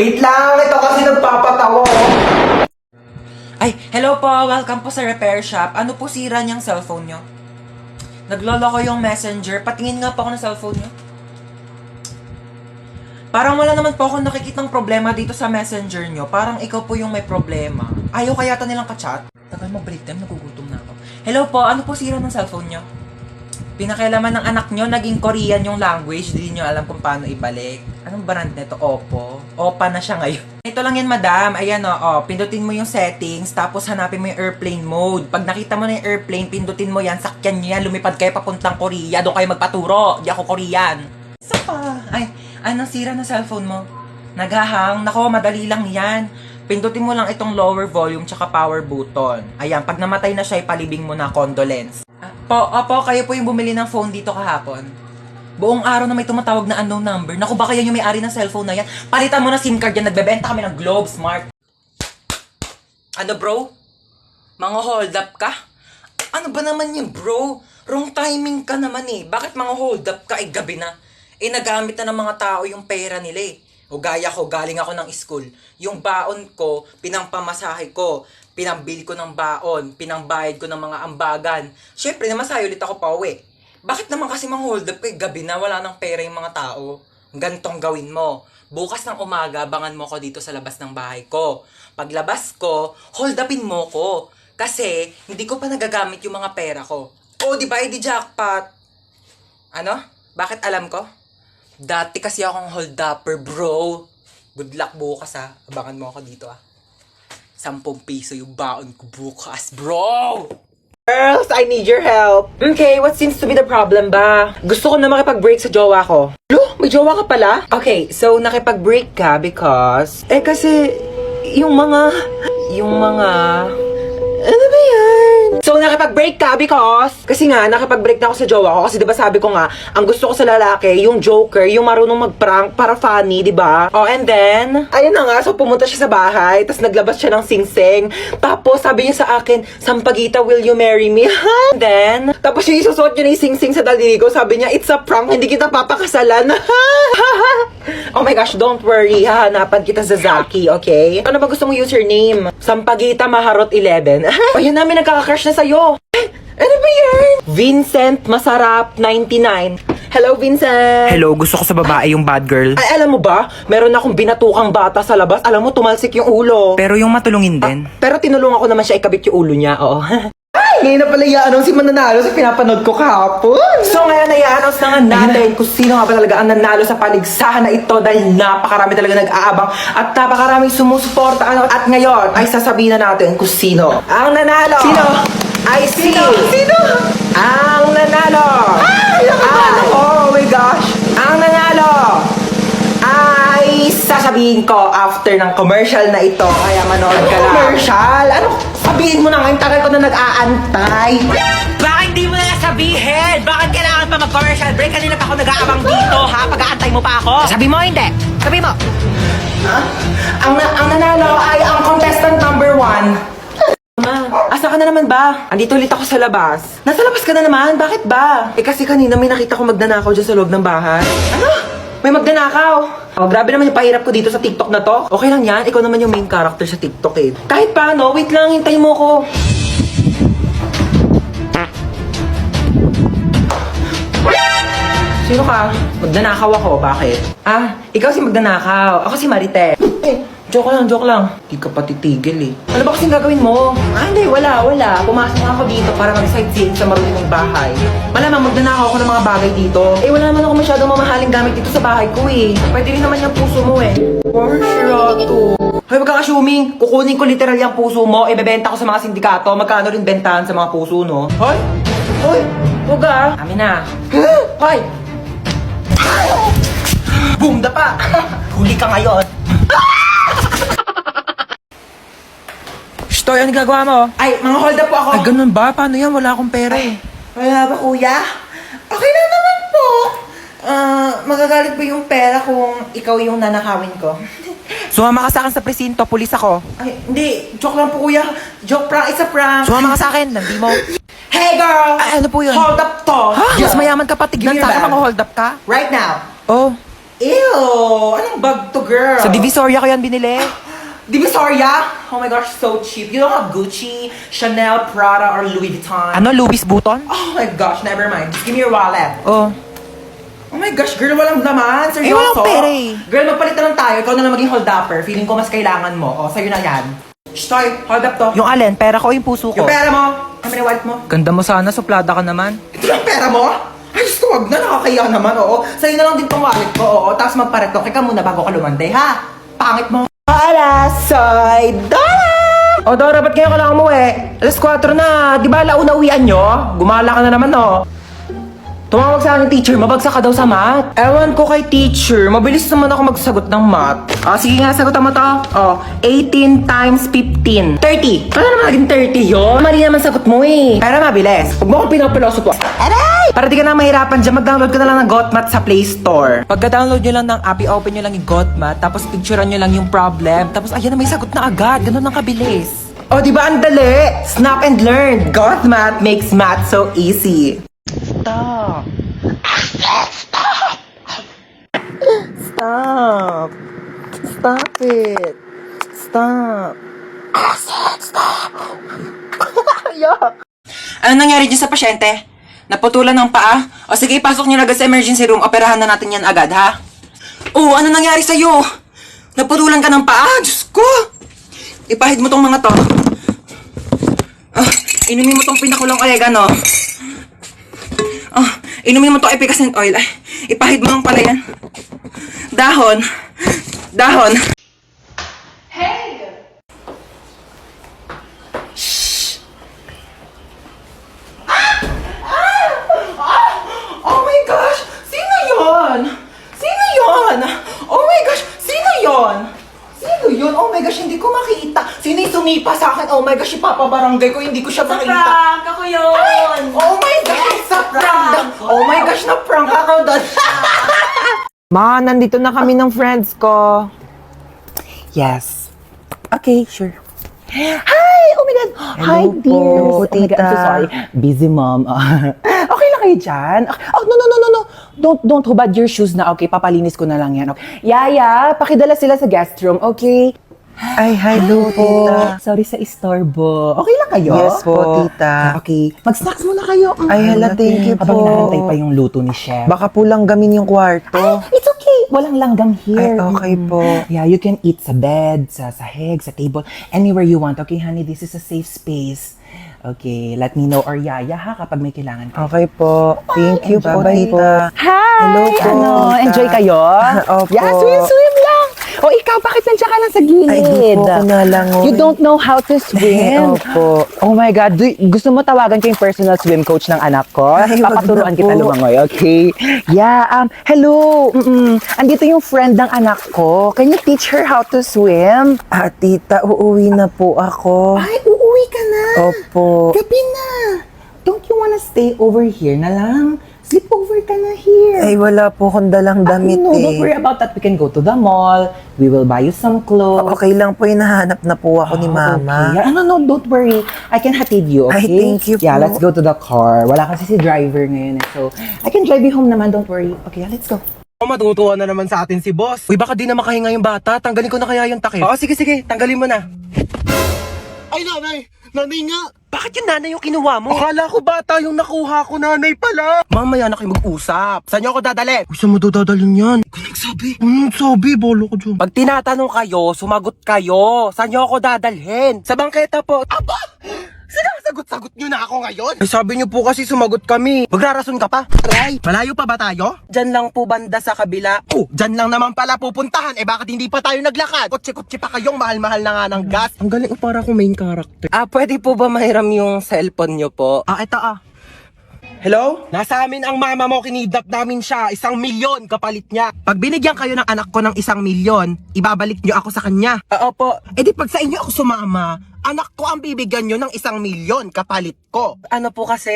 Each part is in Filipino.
Wait lang, ito kasi nagpapatawa. Ay, hello po. Welcome po sa repair shop. Ano po sira niyang cellphone niyo? Nagloloko yung messenger. Patingin nga po ako ng cellphone niyo. Parang wala naman po akong nakikitang problema dito sa messenger niyo. Parang ikaw po yung may problema. Ayaw kaya nilang ka-chat? Tagal mo break time, nagugutom na ako. Hello po, ano po sira ng cellphone niyo? Pinakailaman ng anak nyo, naging Korean yung language, di nyo alam kung paano ibalik. Anong brand nito? Oppo. Oppa na siya ngayon. Ito lang yan, madam. Ayan pindutin mo yung settings, tapos hanapin mo yung airplane mode. Pag nakita mo na yung airplane, pindutin mo yan, sakyan nyo yan, lumipad kayo papuntang Korea, doon kayo magpaturo. Di ako Korean. Isa pa. Ay, anong sira na cellphone mo? Naghahang? Nako, madali lang yan. Pindutin mo lang itong lower volume tsaka power button. Ayan, pag namatay na siya, ipalibing mo na condolence. Opo, kayo po yung bumili ng phone dito kahapon. Buong araw na may tumatawag na unknown number. Naku, baka yan yung may-ari ng cellphone na yan. Palitan mo na SIM card yan. Nagbebenta kami ng Globe Smart. Ano, bro? Mga hold up ka? Ano ba naman yun, bro? Wrong timing ka naman eh. Bakit mga hold up ka? Gabi na. Nagamit na ng mga tao yung pera nila eh. O gaya ko, galing ako ng school. Yung baon ko, pinangpamasahe ko. Pinambili ko ng baon, pinangbayad ko ng mga ambagan. Siyempre, namasahe ulit ako pa uwi. Bakit naman kasi mang hold up gabi na wala nang pera yung mga tao? Gantong gawin mo. Bukas ng umaga, abangan mo ko dito sa labas ng bahay ko. Paglabas ko, hold upin mo ko. Kasi, hindi ko pa nagagamit yung mga pera ko. O, di ba, di jackpot. Ano? Bakit alam ko? Dati kasi akong hold upper, bro. Good luck bukas ha. Abangan mo ako dito 10 piso yung baon ko bukas, bro! Girls, I need your help. Okay, what seems to be the problem ba? Gusto ko na makipag-break sa jowa ko. Lo, may jowa ka pala? Okay, so nakipag-break ka because... kasi, yung mga... Ano ba yan? So, nakipag-break ka because... Kasi nga, nakipag-break na ako sa jowa ko. Kasi diba sabi ko nga, ang gusto ko sa lalaki, yung joker, yung marunong mag-prank para funny, diba? Oh, and then, ayun na nga, so pumunta siya sa bahay, tapos naglabas siya ng sing-sing. Tapos, sabi niya sa akin, Sampaguita, will you marry me? And then, tapos yung isusuot niya na yung sing-sing sa daliri ko. Sabi niya, it's a prank, hindi kita papakasalan. Oh my gosh, don't worry, hahanapan kita sa Zaki, okay? Ano ba gusto mong username? Sampaguita Maharot 11. Ayun namin nagkaka-crush na sa'yo. Ano ba yan? Vincent Masarap 99. Hello, Vincent. Hello, gusto ko sa babae yung bad girl. Ay, alam mo ba? Meron akong binatukang bata sa labas. Alam mo, tumalsik yung ulo. Pero yung matulungin din. Pero tinulungan ko naman siya ikabit yung ulo niya, oo. Ay, ngayon na pala i-announce si mananalo sa pinapanood ko kahapon. So ngayon i-announce na nga natin kung sino nga ba talaga ang nanalo sa paligsahan na ito dahil napakarami talaga nag-aabang at napakaraming sumusuporta. At ngayon ay sasabihin na natin kung sino ang nanalo. Sino? Ay sino? Ang nanalo. Oh my gosh. Ang nanalo ay sasabihin ko after ng commercial na ito. Kaya manood ka lang. Commercial? Ano? Sabihin mo na nga, tagal ko na nag-aantay. Bakit di mo na sabihin? Bakit kailangan pa mag-commercial break? Kanina pa ako nag-aabang dito, ha? Pag-aantay mo pa ako. Sabi mo, hindi. Sabi mo. Ang nanalo ay ang contestant number 1. Asa ka na naman ba? Andito ulit ako sa labas. Nasa labas ka na naman? Bakit ba? Kasi kanina may nakita ko magnanakaw dyan sa loob ng bahay. Ano? May magnanakaw. Oh, grabe naman yung pahirap ko dito sa TikTok na to. Okay lang yan, ikaw naman yung main character sa TikTok eh. Kahit paano, wait lang, hintayin mo ko. Sino ka? Magnanakaw ako, bakit? Ikaw si magnanakaw. Ako si Marite. Joke lang. Di ka pa titigil eh. Ano ba kasing gagawin mo? Hindi, wala. Pumasok nga ako dito para mag-sightseeing sa marunong bahay. Malamang magnanakaw ako ng mga bagay dito. Wala naman ako masyadong mamahaling gamit dito sa bahay ko eh. Pwede rin naman yung puso mo eh. Porsyado. Hoy, wag kang assuming. Kukunin ko literal yung puso mo, ibebenta ko sa mga sindikato. Magkano rin bentahan sa mga puso, no? Hoy! Huwag ah. Amin na. Hoy! Boom, dapa! Huli ka ngayon. Stoy, ano gagawa mo? Ay, mga hold up po ako. Ay, ganun ba? Paano yan? Wala akong pera eh. Wala ba, kuya? Okay lang naman po. Magagalit po yung pera kung ikaw yung nanakawin ko. Sumama ka sa akin sa presinto, pulis ako. Ay, hindi. Joke lang po, kuya. Joke prank. It's a prank. Sumama ka sa akin, landi mo. Hey, girl! Ay, ano po yun? Hold up to. Ha? Mas mayaman ka pa, tignan Give me sa your akin bag. mga hold up ka? Right now. Oh. Ew! Anong bag to, girl? Sa Divisoria ko yan binili. Divisoria? Oh my gosh, so cheap. You don't have Gucci, Chanel, Prada, or Louis Vuitton. Ano, Louis Vuitton? Oh my gosh, never mind. Just give me your wallet. Oh. Oh my gosh, girl, walang laman. Seryoso? walang pera eh. Girl, magpalit na lang tayo. Ikaw na lang maging hold-upper. Feeling ko mas kailangan mo. O, sa'yo na yan. Shh, Toy, hold up to. Yung alin, pera ko o yung puso ko? Yung pera mo. Kami na wallet mo. Ganda mo sana, suplada ka naman. Ito lang pera mo? Ay, Diyos ko, wag na. Nakakaya naman, oo. Sa'yo na lang din tong wallet ko, oo. Tapos magparetoke ka muna bago ka lumande, ha? Pangit mo. Hola, soy Dora! O, Dora, ba't ngayon ka lang umuwi? Alas 4 na. Di ba launa uwian nyo? Gumala ka na naman, no? Tumawag sa akin yung teacher, mabagsak ka daw sa math. Ewan ko kay teacher, mabilis naman ako magsagot ng math. Sige nga, sagutan mo to. 18 times 15. 30. Paano naman naging 30 yun? Mali naman sagot mo eh. Pero mabilis. Huwag mo akong pinapiloso po. Aray! Para di ka na mahirapan dyan, mag-download ka na lang ng GotMath sa Play Store. Pagka-download nyo lang ng app, i-open nyo lang yung GotMath, tapos picturean nyo lang yung problem, tapos ayan na may sagot na agad. Ganun ang kabilis. Di ba ang dali? Snap and learn. GotMath makes math so easy. Stop. Stop. Stop it. Stop. Stop. Yuck. Ano nangyari dyan sa pasyente? Naputulan ng paa? O sige, ipasok nyo na agad sa emergency room. Operahan na natin yan agad, ha? Oh, ano nangyari sa'yo? Naputulan ka ng paa? Diyos ko! Ipahid mo tong mga to. Inumin mo tong pinakulong oregano. Inumin mo tong efficacent oil. Ay, ipahid mo lang pala yan. Dahon. Dahon. Oh my gosh! Sino yon? Sino yon? Oh my gosh! Sino yon? Sino yun? Oh my gosh, hindi ko makita. Sino yung sumipa sa akin? Oh my gosh, ipapabarangay ko, hindi ko siya makita. Prank! Ako yun! Oh my gosh, sa prank! Oh my gosh, na-prank ako doon. Ma, nandito na kami ng friends ko. Yes. Okay, sure. Hi! Oh my God! Hi, po, dear! Oh my God, I'm so tita. sorry. Busy, mom. Okay lang kayo dyan? Oh, no. Don't hubad your shoes na, okay? Papalinis ko na lang yan. Okay. Yaya, pakidala sila sa guest room, okay? Ay, hello po. Sorry sa istorbo. Okay lang kayo? Yes po, tita. Okay. Mag-snacks muna kayo. Ay, hala, thank you Habang po. inaantay pa yung luto ni Chef. Baka po langgamin yung kwarto. It's okay. Walang langgam here. Ay, okay po. Yeah, you can eat sa bed, sa sahig, sa table, anywhere you want. Okay, honey, this is a safe space. Okay, let me know or yaya ha kapag may kailangan ka. Okay po. Thank you po, Bye-bye tita. Hi! Hello po, Ano, tita. enjoy kayo? Opo. Yeah, swim lang! O ikaw, bakit nandiyan ka lang sa gilid? Ay, di po, kunalangoy. You don't know how to swim? Opo. Oh my God, gusto mo tawagan ko yung personal swim coach ng anak ko? Ay, wag Papaturuan na kita po. lumangoy, okay? Yeah, hello! Andito yung friend ng anak ko. Can you teach her how to swim? Tita, uuwi na po ako. Ay, uuwi ka na! Opo. Gabi na! Don't you wanna stay over here na lang? Sleep over ka na here. Ay, wala po akong dalang damit no, don't worry about that. We can go to the mall. We will buy you some clothes. Okay lang po, hinahanap na po ako ni Mama. Okay. No, don't worry. I can hatid you, okay? Ay, thank you Yeah, po. let's go to the car. Wala kasi si driver ngayon. So, I can drive you home naman. Don't worry. Okay, let's go. Matutuwa na naman sa atin si boss. Uy, baka di na makahinga yung bata. Tanggalin ko na kaya yung takip. Oo, sige. Tanggalin mo na. Ay, nanay! Nanay nga! Bakit yung nanay yung kinuha mo? Akala ko bata yung nakuha ko, nanay pala. Mamaya na kayo mag-usap. Saan niyo ako dadali? Uy, saan mo dadalhin yan? Ikaw nagsabi. Nagsabi, bolo ko dyan. Pag tinatanong kayo, sumagot kayo. Saan niyo ako dadalhin? Sa bangketa po. Aba! Sinasagot-sagot niyo na ako ngayon? Ay, sabi niyo po kasi sumagot kami. Magrarason ka pa? Try. Malayo pa ba tayo? Diyan lang po banda sa kabila. Oh, diyan lang naman pala pupuntahan. Eh bakit hindi pa tayo naglakad? Kotse-kotse pa kayong mahal-mahal na nga ng gas. Ang galing para akong main character. Pwede po ba mahiram yung cellphone nyo po? Ito Hello? Nasa amin ang mama mo, kinidnap namin siya. 1 milyon kapalit niya. Pag binigyan kayo ng anak ko ng 1 milyon, ibabalik niyo ako sa kanya. Opo. Eh di pag sa inyo ako sumama, anak ko ang bibigyan niyo ng 1 milyon kapalit ko. Ano po kasi?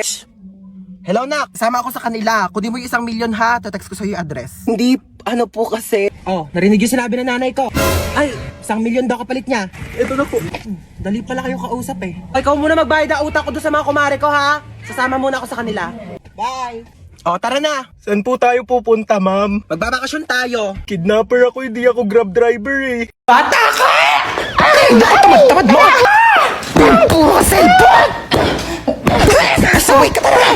Hello nak, sama ako sa kanila. Kunin mo yung 1 milyon ha, tatext ko sa'yo yung address. Hindi, ano po kasi? Oh, narinig yung sinabi ng nanay ko. Ay, 1 milyon daw kapalit niya. Ito na po. Dali pala kayong kausap eh. Ikaw muna magbayad ang utang ko doon sa mga kumare ko ha. Sasama muna ako sa kanila. Bye! O, tara na. Saan po tayo pupunta, ma'am? Magbabakasyon tayo. Kidnapper ako, hindi ako grab driver eh. Bata ka! Ay, naku, tamad-tamad mo! Puro cellphone! Saway ka talaga!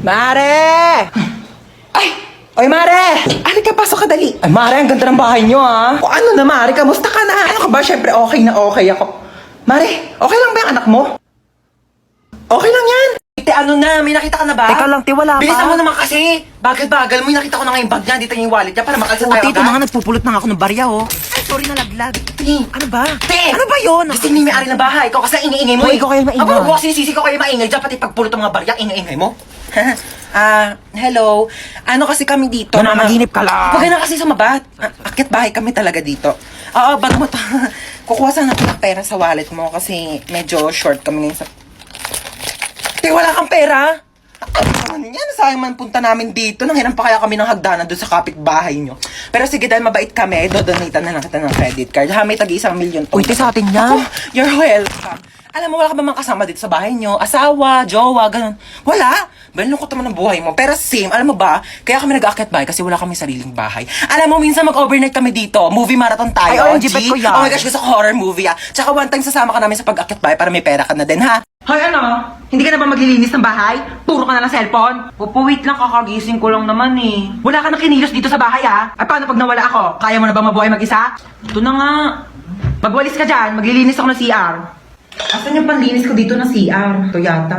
Mare! Ay! Oy, Mare! Halika, pasok ka dali. Ay, Mare, ang ganda ng bahay nyo, ha? O ano na, Mare? Kamusta ka na? Ano ka ba? Siyempre, okay na okay ako. Mare, okay lang ba yung anak mo? Okay lang yan. Te, ano na? May nakita ka na ba? Teka lang, te, wala pa. Bilisan mo naman kasi. Bagal-bagal mo. Yung nakita ko na nga yung bag niya. Dito yung wallet niya para makalsa tayo Ito na nga, nagpupulot na ako ng barya, oh. Ay, sorry na laglag. Te, Ano ba? Te! Ano ba yun? Gusto ni may-ari ng bahay. Ikaw kasi ingay-ingay mo. Hoy, ikaw kayo maingay. Ako, sinisisi ko kayo maingay. Diyan pati pagpulot ng mga barya, ingay-ingay mo. Hello. Ano kasi kami dito? Nananaginip ka lang. Huwag ka na kasi sumabat. Akit bahay kami talaga dito. Oo, bag mo to. Kukuha sana ako ng pera sa wallet mo kasi medyo short kami ngayon sa... Te, wala kang pera? Ano yan? Sayang man punta namin dito. Nanghiram pa kaya kami ng hagdanan doon sa kapitbahay nyo. Pero sige, dahil mabait kami, dodonate na lang kita ng credit card. Ha, may tagi 1 million po. Uy, te, sa atin yan. Ako, you're welcome. Alam mo, wala ka ba mga kasama dito sa bahay nyo? Asawa, jowa, ganun. Wala. Balungkot naman ang buhay mo. Pero same, alam mo ba, kaya kami nag-aakyat bahay kasi wala kami sariling bahay. Alam mo, minsan mag-overnight kami dito. Movie marathon tayo. Ay, OMG, bet ko yan. Oh my gosh, gusto ko horror movie ah. Tsaka one time sasama ka namin sa pag-aakyat bahay para may pera ka na din, ha? Hoy, ano? Hindi ka na ba maglilinis ng bahay? Puro ka na ng cellphone? Opo, wait lang, kakagising ko lang naman eh. Wala ka na kinilos dito sa bahay ah. At paano pag nawala ako? Kaya mo na ba mabuhay mag-isa? Ito na nga. Magwalis ka dyan, maglilinis ako ng CR. Asan yung panlinis ko dito ng CR? Ito yata.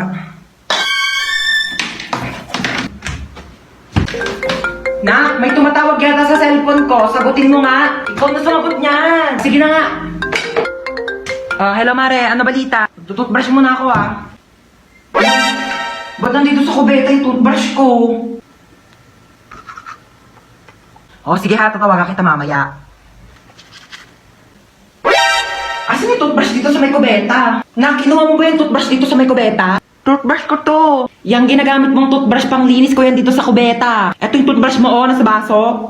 Nak, may tumatawag yata sa cellphone ko. Sagutin mo nga. Ikaw na sumagot niyan. Sige na nga. Hello Mare, ano balita? Tututbrush muna ako ah. Ba't nandito sa kubeta yung toothbrush ko? Sige ha, tatawagan kita mamaya. Asan yung toothbrush dito sa may kubeta? Nak, kinuha mo ba yung toothbrush dito sa may kubeta? Toothbrush ko to. Yang ginagamit mong toothbrush pang linis ko yan dito sa kubeta. Ito yung toothbrush mo oh, nasa baso.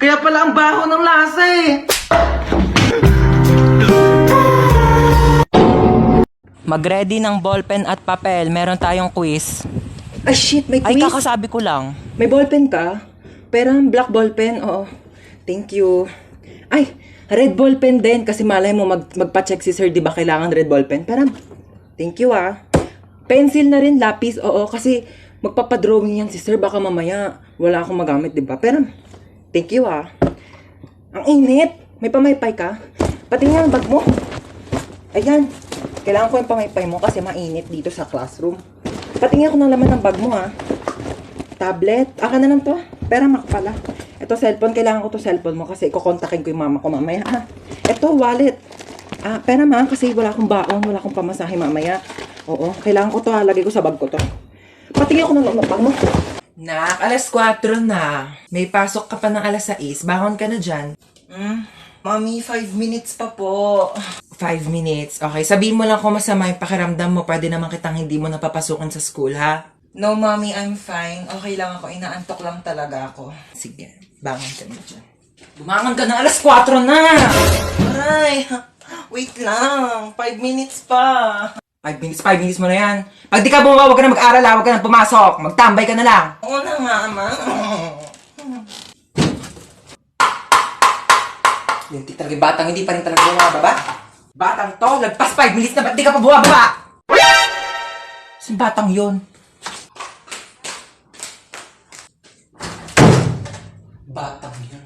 Kaya pala ang baho ng lasa eh. Mag-ready ng ballpen at papel. Meron tayong quiz. Ay shit, may Ay, quiz. kakasabi ko lang. May ballpen ka? Pero black ballpen, oo. Thank you. Ay, red ballpen din kasi malay mo magpa-check si sir, di ba kailangan red ballpen? Pero, thank you ah. Pencil na rin, lapis, oo. Kasi magpapadrawing yan si sir, baka mamaya wala akong magamit, di ba? Pero, thank you ah. Ang init. May pamaypay ka? Pati nga ang bag mo. Ayan. Kailangan ko yung pamaypay mo kasi mainit dito sa classroom. Patingin ako ng laman ng bag mo, ha. Tablet. Aka na lang to. Pera mak pala. Ito cellphone. Kailangan ko to cellphone mo kasi kukontakin ko yung mama ko mamaya, ha. Ito wallet. Pera ma kasi wala akong baon. Wala akong pamasahe mamaya. Oo. Kailangan ko to, ha. Lagay ko sa bag ko to. Patingin ako ng laman ng bag mo. Nak, alas 4 na. May pasok ka pa ng alas 6. Bangon ka na dyan. Mami, 5 minutes pa po. 5 minutes. Okay, sabihin mo lang kung masama yung pakiramdam mo. Pwede naman kitang hindi mo napapasukan sa school, ha? No, Mommy, I'm fine. Okay lang ako. Inaantok lang talaga ako. Sige, bangon ka na dyan. Bumangon ka na. Alas 4 na! Aray! Wait lang. 5 minutes pa. 5 minutes mo na yan. Pag di ka bumaba, huwag ka na mag-aral, ha? Huwag ka na pumasok. Magtambay ka na lang. Oo na nga, Ma. Yung talaga batang hindi pa rin talaga bumababa. Batang to, lagpas 5 minutes na ba't di ka pa bumababa? Saan batang yun? Batang yun.